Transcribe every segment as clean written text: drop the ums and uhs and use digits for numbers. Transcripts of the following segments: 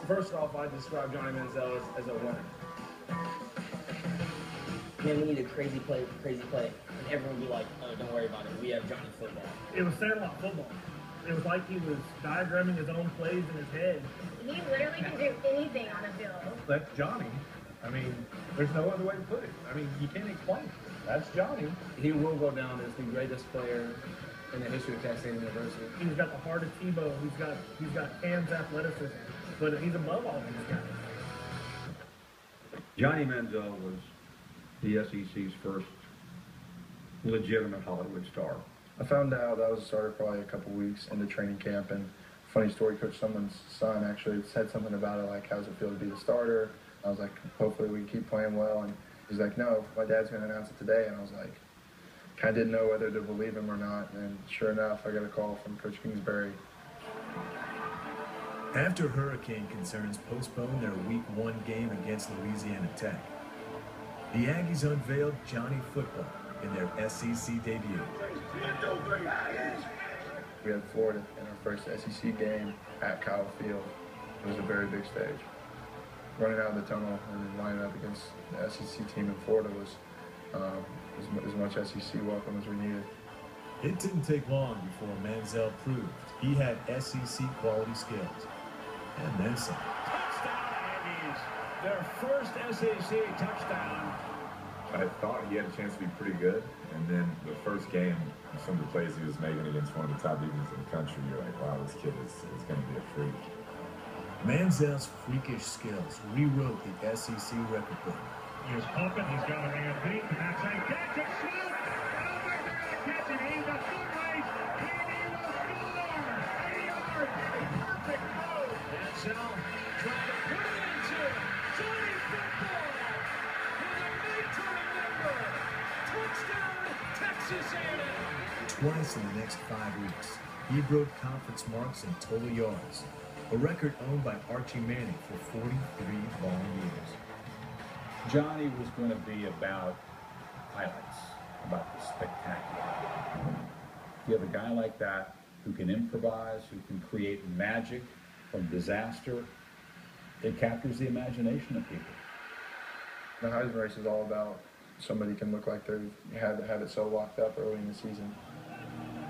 First off, I describe Johnny Manziel as a winner. Man, we need a crazy play, and everyone would be like, oh, don't worry about it. We have Johnny football. It was Sandlot football. It was like he was diagramming his own plays in his head. He literally can do anything on a field. That's Johnny. I mean, there's no other way to put it. I mean, you can't explain it. That's Johnny. He will go down as the greatest player in the history of Texas A&M University. He's got the heart of Tebow. He's got hands athleticism, but he's above all these guys. Johnny Manziel was the SEC's first legitimate Hollywood star. I found out I was a starter probably a couple weeks into training camp, and funny story, Coach Sumlin's son actually said something about it, like, how's it feel to be the starter? I was like, hopefully we can keep playing well, and he's like, no, my dad's going to announce it today, and I was like, kind of didn't know whether to believe him or not, and sure enough, I got a call from Coach Kingsbury. After hurricane concerns postponed their Week 1 game against Louisiana Tech, the Aggies unveiled Johnny football in their SEC debut. We had Florida in our first SEC game at Kyle Field. It was a very big stage. Running out of the tunnel and then lining up against the SEC team in Florida was as much SEC welcome as we needed. It didn't take long before Manziel proved he had SEC quality skills, and then some. Touchdown Aggies! Their first SEC touchdown. I thought he had a chance to be pretty good, and then the first game, some of the plays he was making against one of the top defenses in the country, you're like, wow, this kid is going to be a freak. Manziel's freakish skills rewrote the SEC record book. He is pumping, he's got a man beat, that's a catch and shoot! Over there to catch it, he's a foot race, and he will score! 80 yards, perfect move! Manziel trying to put it into Johnny football! With a night to remember! Touchdown, Texas A&M! Twice in the next 5 weeks, he broke conference marks in total yards, a record owned by Archie Manning for 43 long years. Johnny was going to be about highlights, about the spectacular. You have a guy like that who can improvise, who can create magic from disaster. It captures the imagination of people. The Heisman race is all about somebody can look like they have it so locked up early in the season.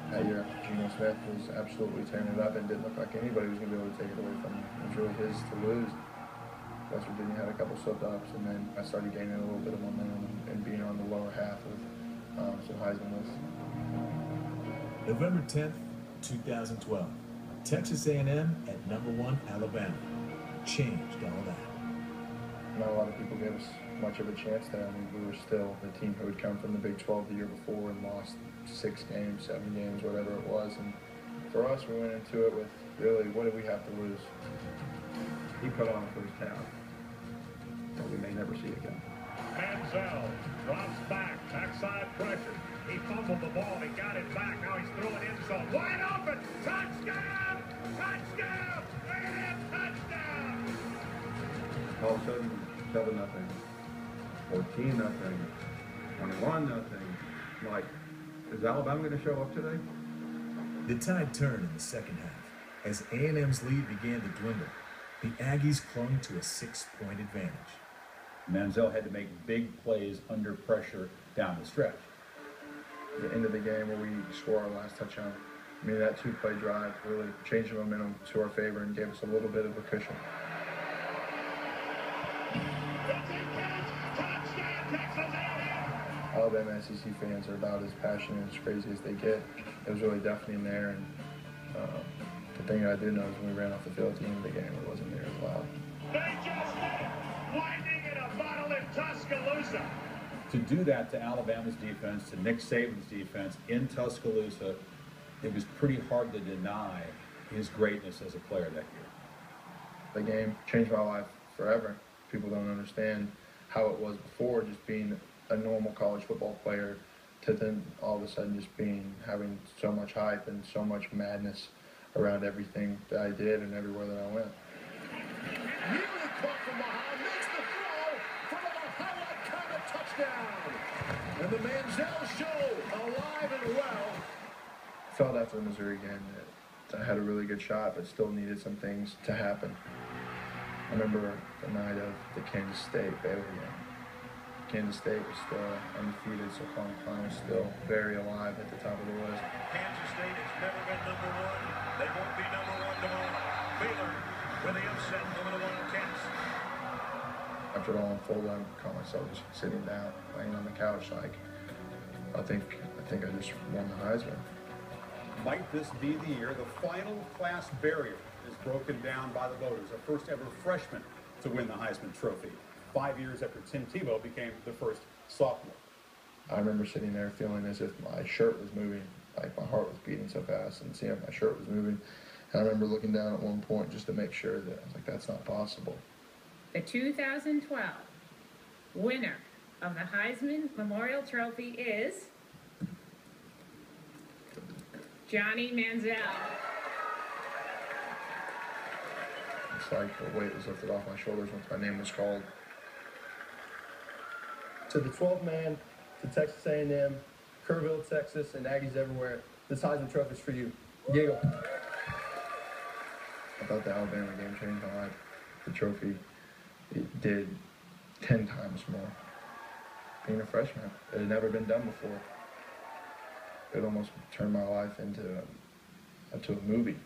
That year, Geno Smith was absolutely tearing it up and didn't look like anybody was going to be able to take it away from him. It was really his to lose. West Virginia had a couple slip-ups, and then I started gaining a little bit of momentum and being on the lower half of some Heisman lists. November 10th, 2012, Texas A&M at #1 Alabama changed all that. Not a lot of people gave us much of a chance there. I mean, we were still the team who had come from the Big 12 the year before and lost 6 games, 7 games, whatever it was. And for us, we went into it with, really, what did we have to lose? He put on the first half that we may never see again. Manziel drops back, backside pressure. He fumbled the ball, he got it back, now he's throwing in zone. Wide open, touchdown! Touchdown! A&M touchdown! All of a sudden, 7-0, 14-0, 21-0. Like, is Alabama going to show up today? The tide turned in the second half. As A&M's lead began to dwindle, the Aggies clung to a 6-point advantage. Manziel had to make big plays under pressure down the stretch. The end of the game where we score our last touchdown, I mean, that 2-play drive really changed the momentum to our favor and gave us a little bit of a cushion. Alabama SEC fans are about as passionate and as crazy as they get. It was really deafening there, and the thing that I do know is when we ran off the field at the end of the game, it wasn't near as loud. They just did! Lightning in a bottle in Tuscaloosa! To do that to Alabama's defense, to Nick Saban's defense in Tuscaloosa, it was pretty hard to deny his greatness as a player that year. The game changed my life forever. People don't understand how it was before, just being a normal college football player, to then all of a sudden just having so much hype and so much madness around everything that I did and everywhere that I went. Nearly caught from behind, makes the throw for the highlight Comet touchdown. And the Manziel show alive and well. Felt after the Missouri game that I had a really good shot, but still needed some things to happen. remember the night of the Kansas State Baylor game. Kansas State was still undefeated, so Colin Klein was still very alive at the top of the list. Kansas State has never been number one. They won't be number one tomorrow. Baylor with the upset over the Wildcats. After it all unfolded, I caught myself just sitting down, laying on the couch, like, I think I just won the Heisman. Might this be the year the final class barrier is broken down by the voters? A first ever freshman to win the Heisman Trophy. 5 years after Tim Tebow became the first sophomore. I remember sitting there feeling as if my shirt was moving, like my heart was beating so fast, and seeing my shirt was moving. And I remember looking down at one point just to make sure that I was like, that's not possible. The 2012 winner of the Heisman Memorial Trophy is Johnny Manziel. It's like the weight was lifted off my shoulders once my name was called. To the 12th man, to Texas A&M, Kerrville, Texas, and Aggies everywhere, this Heisman Trophy is for you. Giggle. I thought the Alabama game changed my life. The trophy, it did 10 times more. Being a freshman, it had never been done before. It almost turned my life into a movie.